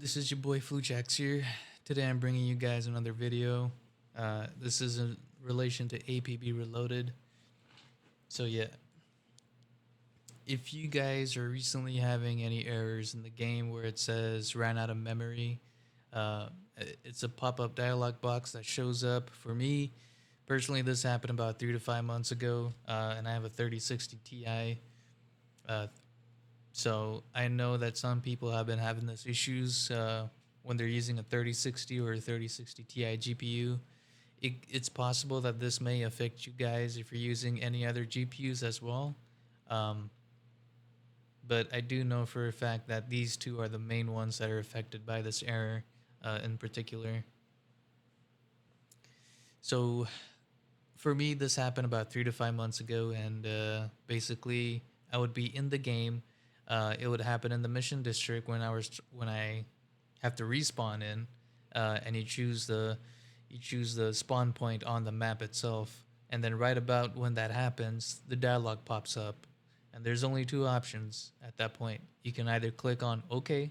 This is your boy Flujax here. Today I'm bringing you guys another video. This is in relation to APB Reloaded. So yeah, if you guys are recently having any errors in the game where it says ran out of memory, uh, it's a pop-up dialog box that shows up. For me, personally, this happened about 3 to 5 months ago, and I have a 3060 Ti. Uh, So I know that some people have been having this issues when they're using a 3060 or a 3060 Ti GPU. It's possible that this may affect you guys if you're using any other GPUs as well. Um, but I do know for a fact that these two are the main ones that are affected by this error in particular. So for me, this happened about 3 to 5 months ago, and basically, I would be in the game. It would happen in the mission district when I have to respawn in, and you choose the spawn point on the map itself, and then right about when that happens, the dialog pops up, and there's only two options at that point. You can either click on OK,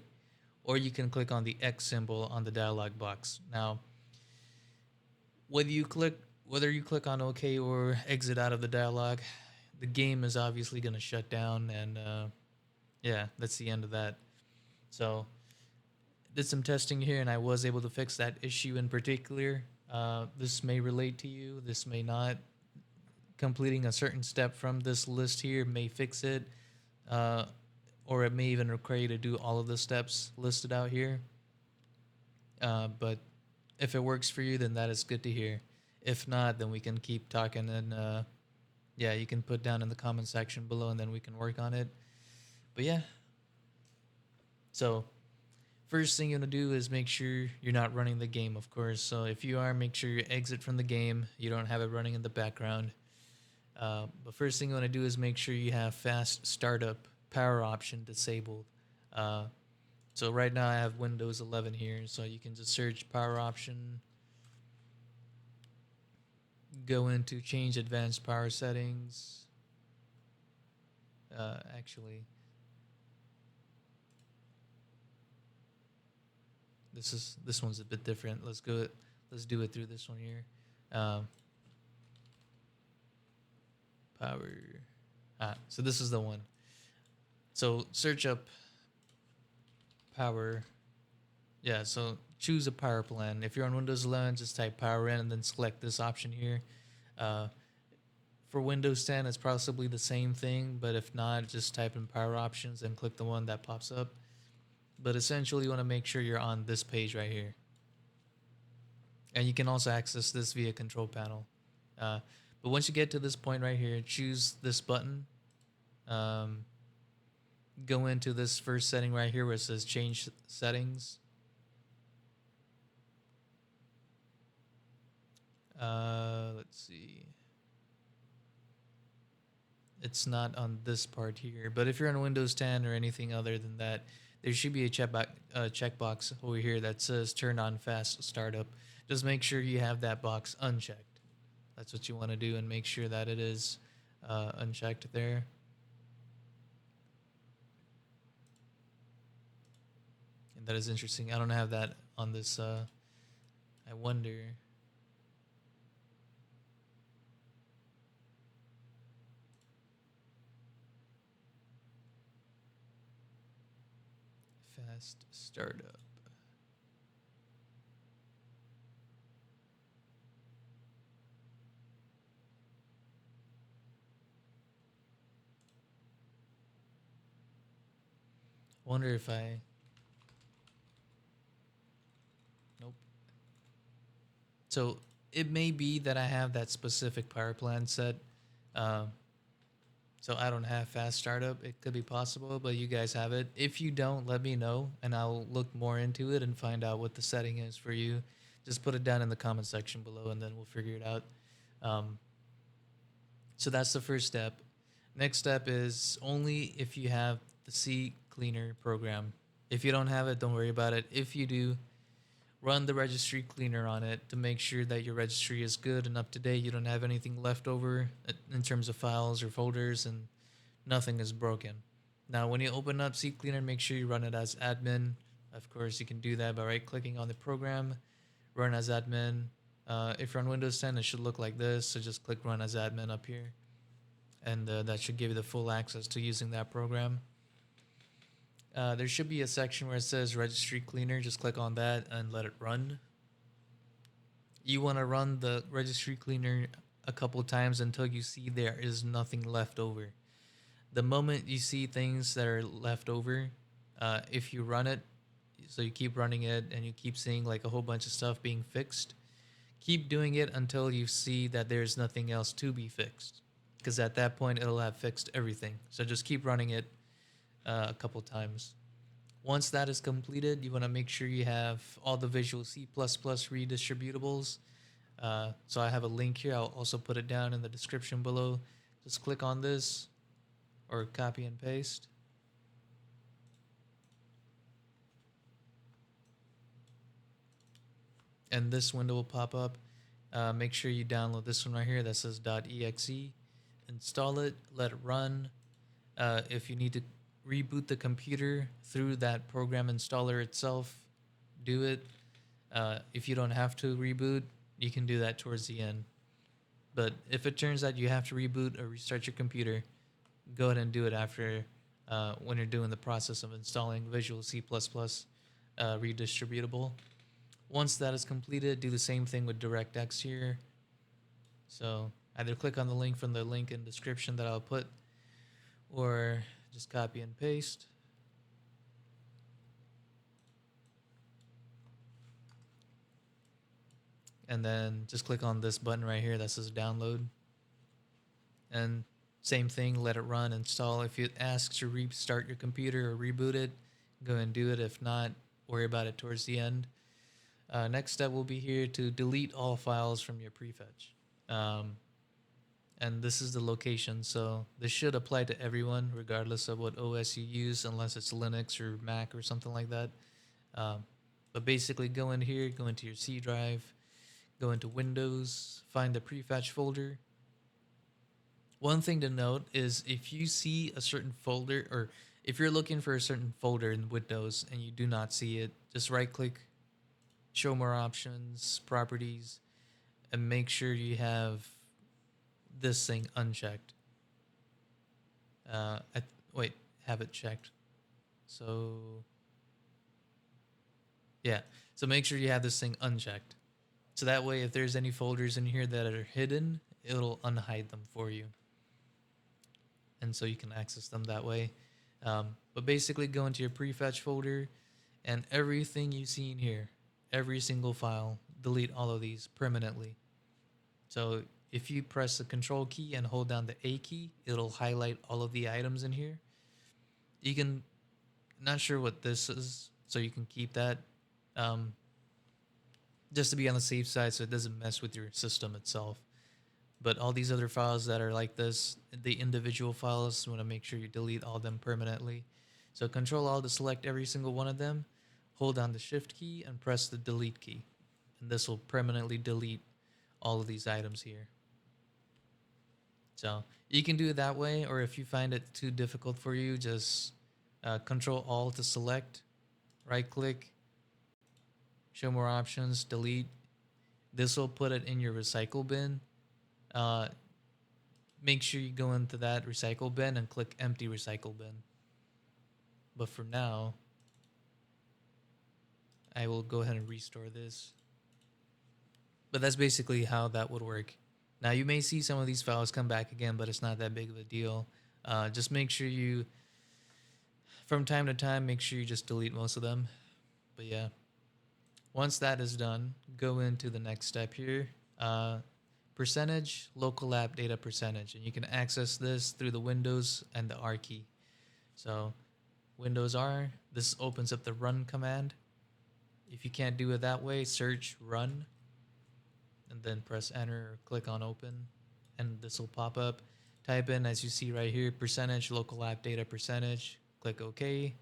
or you can click on the X symbol on the dialog box. Now, whether you click whether you click on OK or exit out of the dialog, the game is obviously going to shut down, and yeah, that's the end of that. So did some testing here, and I was able to fix that issue in particular. This may relate to you. This may not. Completing a certain step from this list here may fix it, uh, or it may even require you to do all of the steps listed out here. But if it works for you, then that is good to hear. If not, then we can keep talking, and yeah, you can put down in the comment section below, and then we can work on it. But yeah, so first thing you want to do is make sure you're not running the game, of course. So if you are, make sure you exit from the game. You don't have it running in the background. But first thing you want to do is make sure you have fast startup power option disabled. So right now I have Windows 11 here, so you can just search power option, go into change advanced power settings. Actually, this one's a bit different. Let's do it through this one here. Um, Power. So this is the one. So search up power. Yeah, so choose a power plan. If you're on Windows 11, just type power in and then select this option here. Uh, for Windows 10, it's possibly the same thing, but if not, just type in power options and click the one that pops up. But essentially, you want to make sure you're on this page right here. And you can also access this via control panel. But once you get to this point right here, choose this button. Go into this first setting right here where it says change settings. Let's see. It's not on this part here, but if you're on Windows 10 or anything other than that, there should be a checkbox over here that says turn on fast startup. Just make sure you have that box unchecked. That's what you want to do, and make sure that it is unchecked there. And that is interesting. I don't have that on this. I wonder. Fast startup. Wonder if I. Nope. So it may be that I have that specific power plan set. Um, so I don't have fast startup. It could be possible, but you guys have it. If you don't, let me know, and I'll look more into it and find out what the setting is for you. Just put it down in the comment section below, and then we'll figure it out. Um, so that's the first step. Next step is only if you have the C cleaner program. If you don't have it, don't worry about it. If you do, run the registry cleaner on it to make sure that your registry is good and up to date. You don't have anything left over in terms of files or folders, and nothing is broken. Now, when you open up C Cleaner, make sure you run it as admin. Of course, you can do that by right clicking on the program, run as admin. If you're on Windows 10, it should look like this. So just click run as admin up here, and that should give you the full access to using that program. There should be a section where it says registry cleaner. Just click on that and let it run. You want to run the registry cleaner a couple times until you see there is nothing left over. The moment you see things that are left over, if you run it, so you keep running it and you keep seeing like a whole bunch of stuff being fixed, keep doing it until you see that there's nothing else to be fixed, because at that point it'll have fixed everything. So just keep running it a couple times. Once that is completed, you want to make sure you have all the Visual C++ redistributables. So I have a link here. I'll also put it down in the description below. Just click on this or copy and paste. And this window will pop up. Make sure you download this one right here that says .exe. Install it, let it run. If you need to reboot the computer through that program installer itself, do it. If you don't have to reboot, you can do that towards the end. But if it turns out you have to reboot or restart your computer, go ahead and do it after when you're doing the process of installing Visual C++ redistributable. Once that is completed, do the same thing with DirectX here. So either click on the link from the link in description that I'll put, or just copy and paste. And then just click on this button right here that says download. And same thing, let it run, install. If it asks to restart your computer or reboot it, go and do it. If not, worry about it towards the end. Next step will be here to delete all files from your prefetch. And this is the location, so this should apply to everyone regardless of what OS you use, unless it's Linux or Mac or something like that. But basically go in here, go into your C drive, go into Windows, find the prefetch folder. One thing to note is if you see a certain folder, or if you're looking for a certain folder in Windows and you do not see it, just right click, show more options, properties, and make sure you have this thing unchecked. Have it checked. So yeah, so make sure you have this thing unchecked. So that way, if there's any folders in here that are hidden, it'll unhide them for you. And so you can access them that way. But basically go into your prefetch folder, and everything you see in here, every single file, delete all of these permanently. So if you press the control key and hold down the A key, it'll highlight all of the items in here. You can, not sure what this is, so you can keep that just to be on the safe side so it doesn't mess with your system itself. But all these other files that are like this, the individual files, you want to make sure you delete all of them permanently. So Control Alt to select every single one of them, hold down the Shift key and press the Delete key. And this will permanently delete all of these items here. So you can do it that way, or if you find it too difficult for you, just Control Alt to select, right click, show more options, delete. This will put it in your recycle bin. Make sure you go into that recycle bin and click empty recycle bin. But for now, I will go ahead and restore this. But that's basically how that would work. Now you may see some of these files come back again, but it's not that big of a deal. Just make sure you, from time to time, make sure you just delete most of them. But yeah, once that is done, go into the next step here. Percentage, local app data percentage. And you can access this through the Windows and the R key. So Windows R, this opens up the run command. If you can't do it that way, search run and then press enter or click on open, and this will pop up. Type in, as you see right here, percentage local app data percentage, click OK.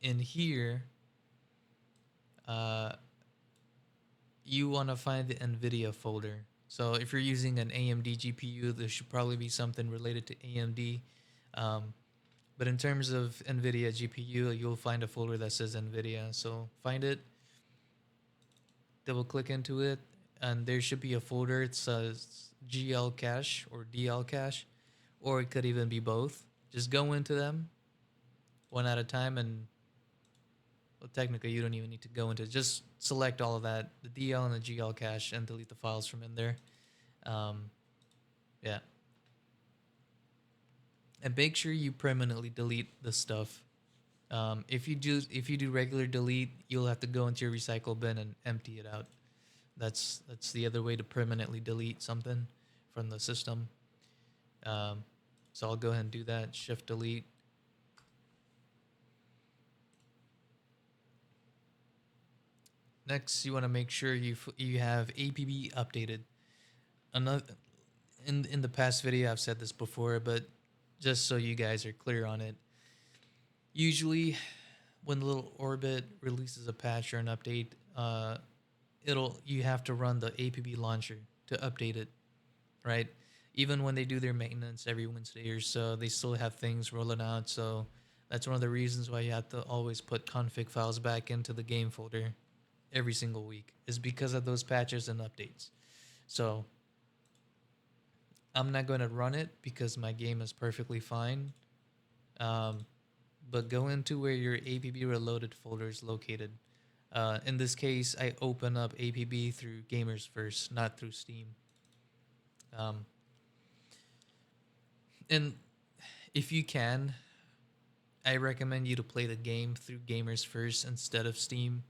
In here, you want to find the NVIDIA folder. So if you're using an AMD GPU, there should probably be something related to AMD. But in terms of NVIDIA GPU, you'll find a folder that says NVIDIA. So find it, double click into it, and there should be a folder. It says GL cache or DL cache, or it could even be both. Just go into them one at a time, and well, technically you don't even need to go into it. Just select all of that, the DL and the GL cache, and delete the files from in there. Um, yeah, and make sure you permanently delete the stuff. If you do regular delete, you'll have to go into your recycle bin and empty it out. That's the other way to permanently delete something from the system. Um, so I'll go ahead and do that. Shift delete. Next, you want to make sure you have APB updated. Another in the past video I've said this before, but just so you guys are clear on it. Usually, when the little orbit releases a patch or an update, you have to run the APB launcher to update it, right? Even when they do their maintenance every Wednesday or so, they still have things rolling out. So that's one of the reasons why you have to always put config files back into the game folder every single week, is because of those patches and updates. So I'm not going to run it because my game is perfectly fine. Um, but go into where your APB reloaded folder is located. In this case, I open up APB through Gamers First, not through Steam. Um, and if you can, I recommend you to play the game through Gamers First instead of Steam.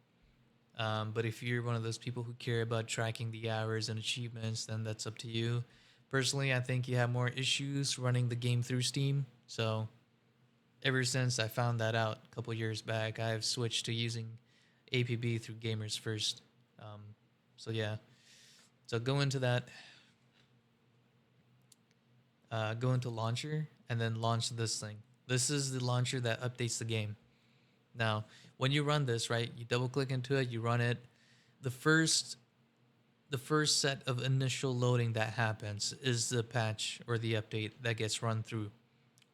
But if you're one of those people who care about tracking the hours and achievements, then that's up to you. Personally, I think you have more issues running the game through Steam. So ever since I found that out a couple years back, I've switched to using APB through Gamers First. Um, so yeah, so go into that, go into launcher, and then launch this thing. This is the launcher that updates the game. Now, when you run this, right, you double click into it, you run it. The first set of initial loading that happens is the patch or the update that gets run through.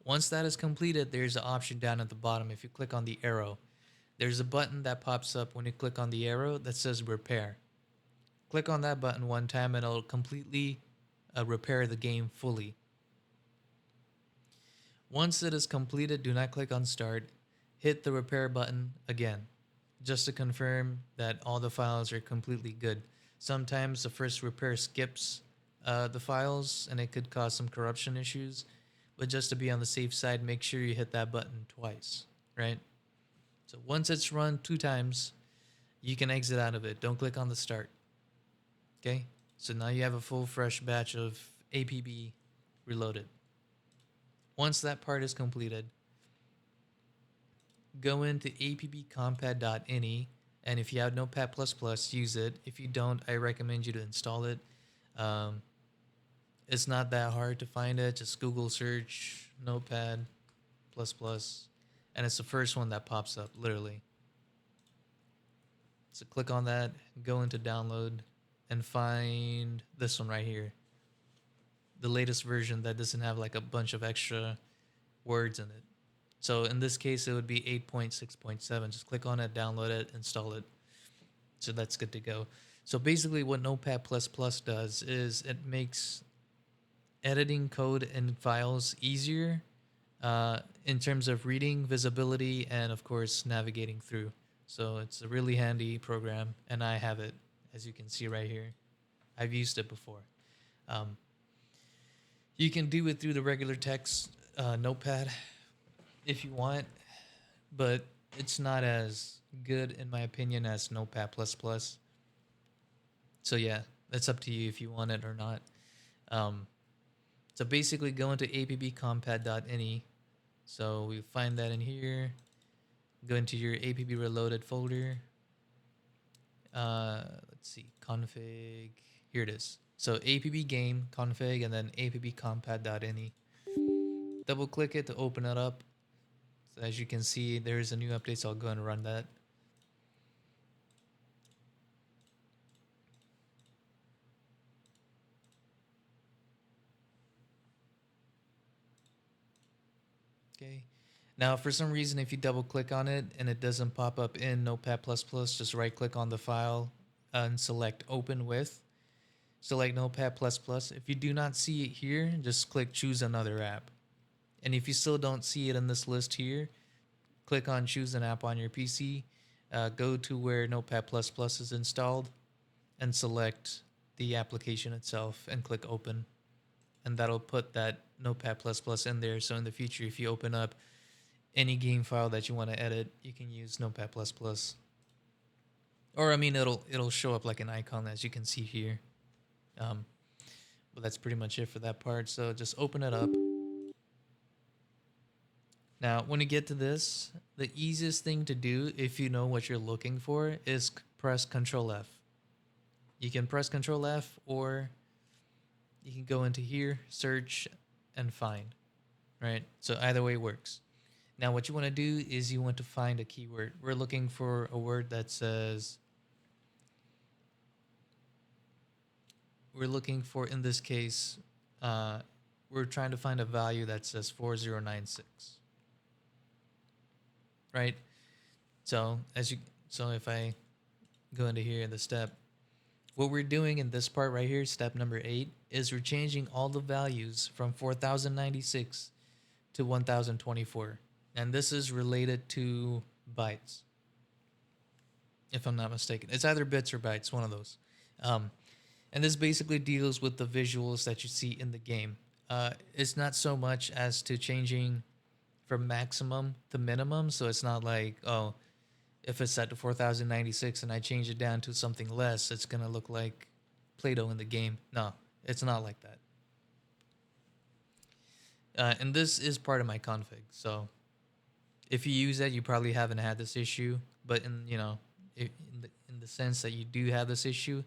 Once that is completed, there's an option down at the bottom. If you click on the arrow, there's a button that pops up when you click on the arrow that says repair. Click on that button one time and it'll completely repair the game fully. Once it is completed, do not click on start. Hit the repair button again, just to confirm that all the files are completely good. Sometimes the first repair skips the files and it could cause some corruption issues. But just to be on the safe side, make sure you hit that button twice, right? So once it's run 2 times, you can exit out of it. Don't click on the start. Okay? So now you have a full fresh batch of APB reloaded. Once that part is completed, go into apbcompad.ini, and if you have Notepad++, use it. If you don't, I recommend you to install it. It's not that hard to find it. Just Google search Notepad++, and it's the first one that pops up, literally. So click on that, go into download, and find this one right here. The latest version that doesn't have like a bunch of extra words in it. So in this case, it would be 8.6.7. Just click on it, download it, install it. So that's good to go. So basically what Notepad++ does is it makes editing code and files easier in terms of reading, visibility, and of course navigating through. So it's a really handy program, and I have it, as you can see right here. I've used it before. You can do it through the regular text notepad if you want, but it's not as good, in my opinion, as Notepad++. So yeah, that's up to you if you want it or not. So basically go into apbcompad.ini. So we find that in here. Go into your APB reloaded folder. Let's see, config. Here it is. So APB game config and then apbcompad.ini. Double click it to open it up. So as you can see, there is a new update, so I'll go and run that. Okay. Now, for some reason, if you double click on it and it doesn't pop up in Notepad++, just right click on the file and select Open With. Select Notepad++. If you do not see it here, just click Choose Another App. And if you still don't see it in this list here, click on Choose an App on your PC. Go to where Notepad++ is installed and select the application itself and click Open. And that'll put that Notepad++ in there. So in the future, if you open up any game file that you want to edit, you can use Notepad++. Or I mean, it'll show up like an icon as you can see here. But that's pretty much it for that part. So just open it up. Now, when you get to this, the easiest thing to do if you know what you're looking for is press Control F. You can press Control F, or you can go into here, search, and find, right? So either way works. Now, what you want to do is you want to find a keyword. We're looking for a word that says, we're looking for, in this case, we're trying to find a value that says 4096, right? So if I go into here in the step, what we're doing in this part right here, step number 8, is we're changing all the values from 4096 to 1024. And this is related to bytes, if I'm not mistaken. It's either bits or bytes, one of those. And this basically deals with the visuals that you see in the game. It's not so much as to changing from maximum to minimum. So it's not like, oh, if it's set to 4096 and I change it down to something less, it's going to look like Play-Doh in the game. No, it's not like that. And this is part of my config. So if you use that, you probably haven't had this issue. But in the sense that you do have this issue,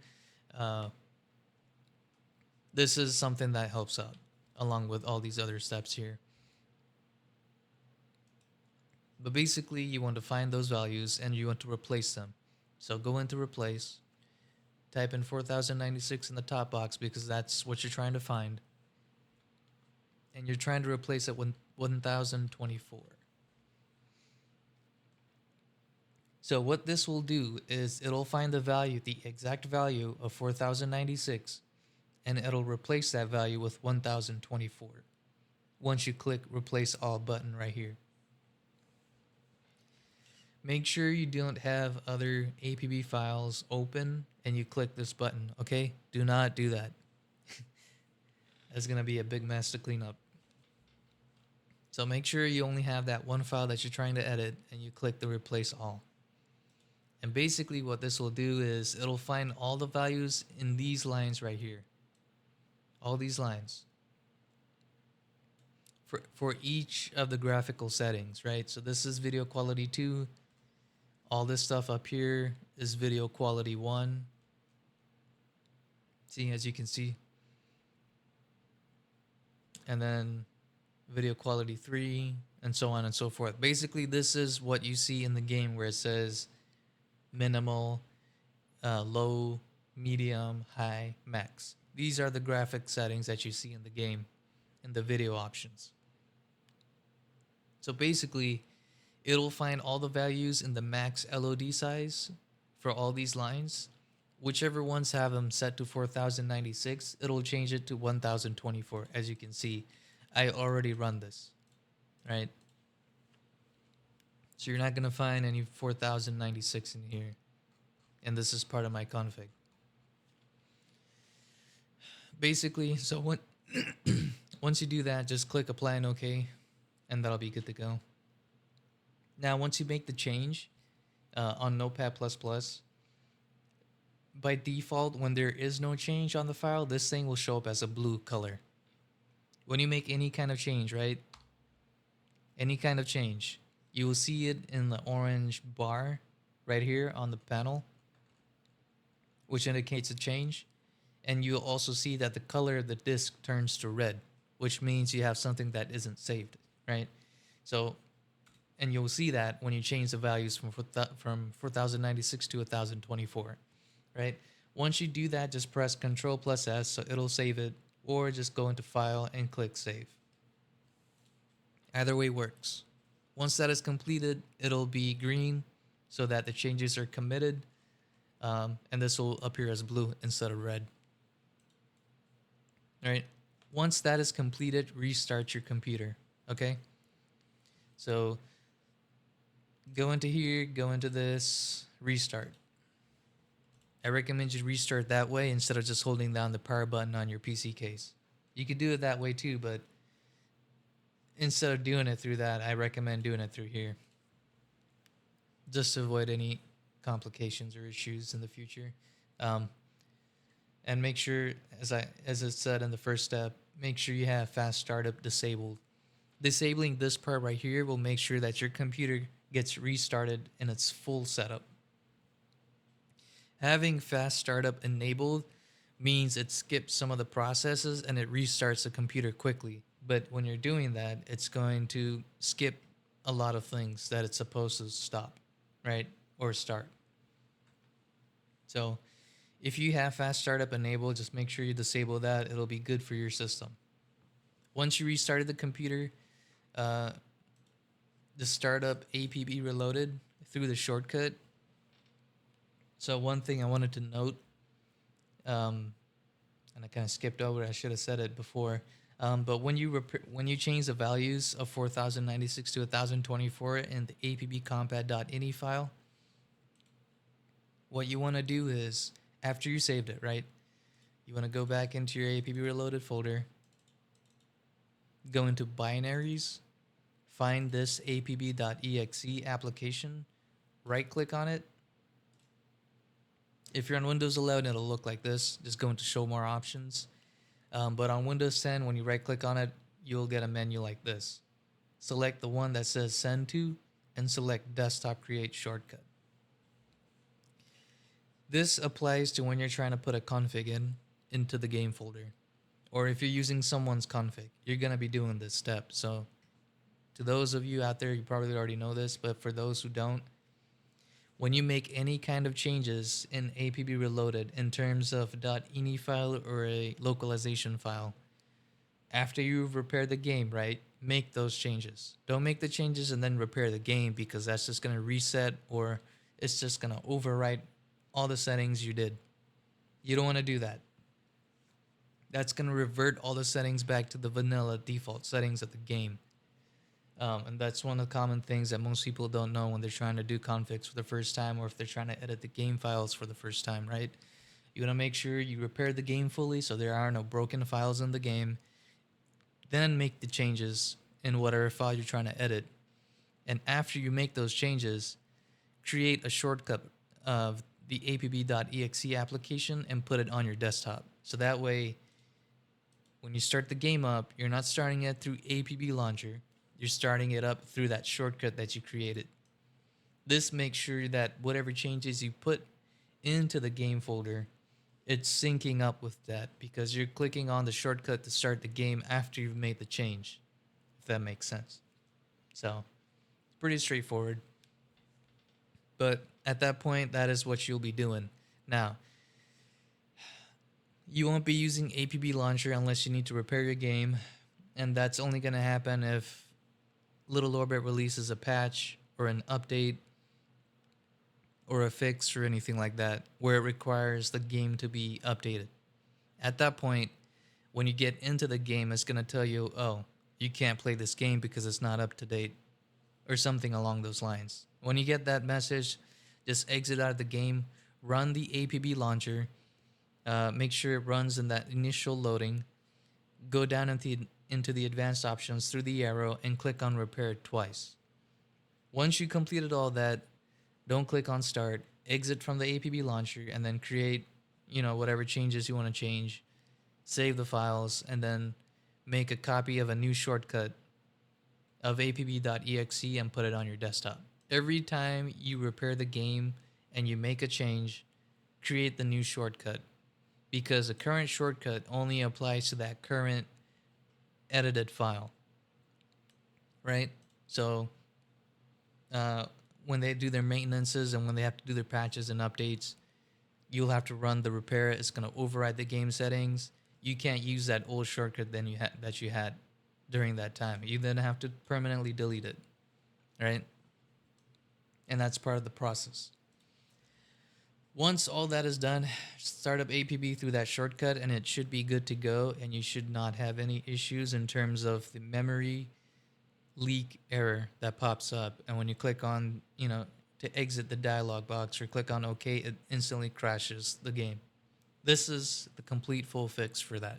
this is something that helps out along with all these other steps here. But basically, you want to find those values and you want to replace them. So go into replace, type in 4096 in the top box because that's what you're trying to find. And you're trying to replace it with 1024. So what this will do is it'll find the value, the exact value of 4096, and it'll replace that value with 1024 once you click Replace All button right here. Make sure you don't have other APB files open and you click this button, okay? Do not do that. That's going to be a big mess to clean up. So make sure you only have that one file that you're trying to edit and you click the Replace All. And basically what this will do is it'll find all the values in these lines right here. All these lines. For each of the graphical settings, right? So this is video quality 2. All this stuff up here is video quality 1. See, as you can see. And then video quality 3, and so on and so forth. Basically, this is what you see in the game where it says minimal, low, medium, high, max. These are the graphic settings that you see in the game in the video options. So basically, it'll find all the values in the max LOD size for all these lines. Whichever ones have them set to 4096, it'll change it to 1024. As you can see, I already run this, right? So you're not going to find any 4096 in here. And this is part of my config. Basically, so what once you do that, just click Apply and OK, and that'll be good to go. Now, once you make the change on Notepad++, by default, when there is no change on the file, this thing will show up as a blue color. When you make any kind of change, right? Any kind of change, you will see it in the orange bar right here on the panel, which indicates a change. And you'll also see that the color of the disk turns to red, which means you have something that isn't saved, right? So, and you'll see that when you change the values from 4096 to 1024, right? Once you do that, just press Ctrl+S so it'll save it, or just go into File and click Save. Either way works. Once that is completed, it'll be green so that the changes are committed, and this will appear as blue instead of red. All right. Once that is completed, restart your computer. Okay. So go into here, go into this, restart. I recommend you restart that way instead of just holding down the power button on your PC case. You could do it that way too, but instead of doing it through that, I recommend doing it through here, just to avoid any complications or issues in the future. Um, and make sure, as it said in the first step, make sure you have fast startup disabled. Disabling this part right here will make sure that your computer gets restarted in its full setup. Having fast startup enabled means it skips some of the processes and it restarts the computer quickly. But when you're doing that, it's going to skip a lot of things that it's supposed to stop, right? Or start. So if you have fast startup enabled, just make sure you disable that. It'll be good for your system. Once you restarted the computer, uh, the startup APB reloaded through the shortcut. So one thing I wanted to note, and I kind of skipped over. I should have said it before. But when you change the values of 4096 to 1024 in the apbcompat.ini file, what you want to do is, after you saved it, right? You want to go back into your APB reloaded folder, go into binaries, find this apb.exe application, right click on it. If you're on Windows 11, it'll look like this. Just go into show more options. But on Windows 10, when you right click on it, you'll get a menu like this. Select the one that says send to and select desktop create shortcut. This applies to when you're trying to put a config into the game folder, or if you're using someone's config, you're going to be doing this step. So to those of you out there, you probably already know this, but for those who don't, when you make any kind of changes in APB Reloaded in terms of .ini file or a localization file, after you've repaired the game, right, make those changes. Don't make the changes and then repair the game, because that's just going to reset, or it's just going to overwrite all the settings you did. You don't want to do that. That's going to revert all the settings back to the vanilla default settings of the game. And that's one of the common things that most people don't know when they're trying to do configs for the first time, or if they're trying to edit the game files for the first time, right? You want to make sure you repair the game fully so there are no broken files in the game. Then make the changes in whatever file you're trying to edit. And after you make those changes, create a shortcut of the apb.exe application and put it on your desktop. So that way, when you start the game up, you're not starting it through APB Launcher. You're starting it up through that shortcut that you created. This makes sure that whatever changes you put into the game folder, it's syncing up with that, because you're clicking on the shortcut to start the game after you've made the change, if that makes sense. So, pretty straightforward. But at that point, that is what you'll be doing. Now, you won't be using APB Launcher unless you need to repair your game, and that's only going to happen if Little Orbit releases a patch or an update or a fix or anything like that where it requires the game to be updated. At that point, when you get into the game, it's going to tell you, oh, you can't play this game because it's not up to date, or something along those lines. When you get that message, just exit out of the game, run the APB launcher, make sure it runs in that initial loading, go down into the advanced options through the arrow and click on repair twice. Once you completed all that, don't click on start, exit from the APB launcher, and then create, whatever changes you want to change, save the files, and then make a copy of a new shortcut of apb.exe and put it on your desktop. Every time you repair the game and you make a change, create the new shortcut, because the current shortcut only applies to that current edited file, right? So when they do their maintenances and when they have to do their patches and updates, you'll have to run the repair. It's going to override the game settings. You can't use that old shortcut that you had during that time. You then have to permanently delete it. right? And that's part of the process. Once all that is done, start up APB through that shortcut and it should be good to go, and you should not have any issues in terms of the memory leak error that pops up. And when you click on, to exit the dialog box or click on OK, it instantly crashes the game. This is the complete full fix for that.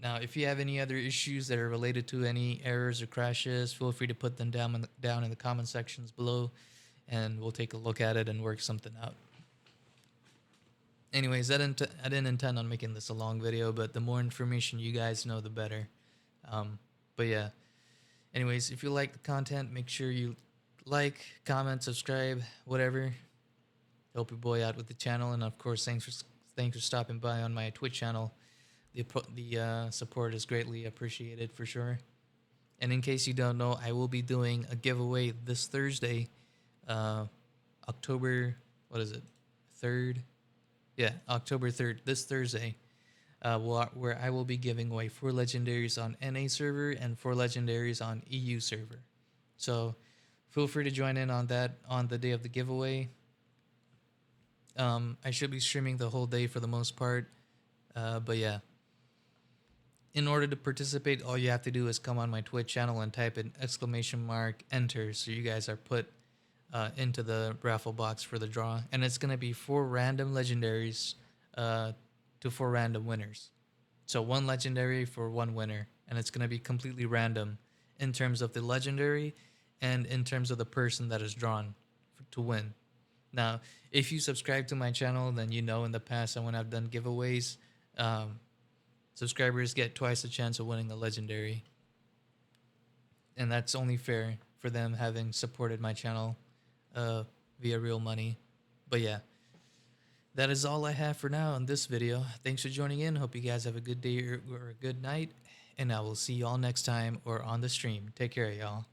Now, if you have any other issues that are related to any errors or crashes, feel free to put them down in the comment sections below, and we'll take a look at it and work something out. Anyways, I didn't intend on making this a long video, but the more information you guys know, the better. But yeah. Anyways, if you like the content, make sure you like, comment, subscribe, whatever. Help your boy out with the channel, and of course, thanks for stopping by on my Twitch channel. The support is greatly appreciated for sure. And in case you don't know, I will be doing a giveaway this Thursday, October, what is it, 3rd? Yeah, October 3rd, this Thursday, where I will be giving away 4 legendaries on NA server and 4 legendaries on EU server. So feel free to join in on that on the day of the giveaway. I should be streaming the whole day for the most part, but yeah. In order to participate, all you have to do is come on my Twitch channel and type in !enter, so you guys are put into the raffle box for the draw. And it's going to be 4 random legendaries to 4 random winners. So 1 legendary for 1 winner. And it's going to be completely random in terms of the legendary and in terms of the person that is drawn to win. Now, if you subscribe to my channel, then you know in the past when I've done giveaways, subscribers get twice the chance of winning a legendary. And that's only fair for them having supported my channel via real money. But yeah, that is all I have for now in this video. Thanks for joining in. Hope you guys have a good day or a good night. And I will see y'all next time or on the stream. Take care, y'all.